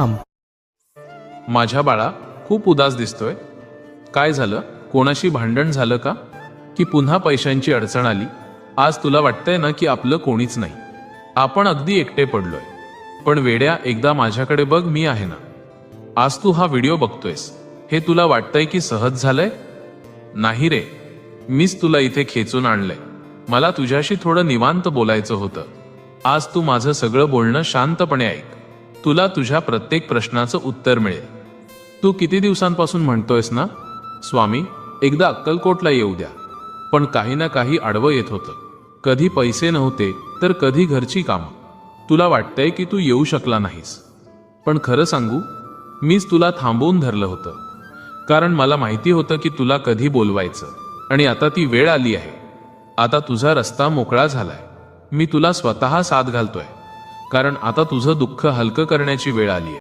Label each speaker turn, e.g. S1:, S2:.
S1: थांब.
S2: माझ्या बाळा, खूप उदास दिसतोय. काय झालं? कोणाशी भांडण झालं का? की पुन्हा पैशांची अडचण आली? आज तुला वाटतंय ना की आपलं कोणीच नाही, आपण अगदी एकटे पडलोय. पण वेड्या, एकदा माझ्याकडे बघ, मी आहे ना. आज तू हा व्हिडिओ बघतोयस, हे तुला वाटतंय की सहज झालंय? नाही रे, मीच तुला इथे खेचून आणलंय. मला तुझ्याशी थोडं निवांत बोलायचं होतं. आज तू माझं सगळं बोलणं शांतपणे ऐक. तुला तुझ्या प्रत्येक प्रश्नाचं उत्तर मिळेल. तू किती दिवसांपासून म्हणतोयस ना, स्वामी एकदा अक्कलकोटला येऊ द्या, पण काही ना काही आडवं येत होतं. कधी पैसे नव्हते, तर कधी घरची कामं. तुला वाटतंय की तू येऊ शकला नाहीस, पण खरं सांगू, मीच तुला थांबवून धरलं होतं. कारण मला माहिती होतं की तुला कधी बोलवायचं, आणि आता ती वेळ आली आहे. आता तुझा रस्ता मोकळा झालाय. मी तुला स्वतः साथ घालतोय, कारण आता तुझं दुःख हलकं करण्याची वेळ आली आहे.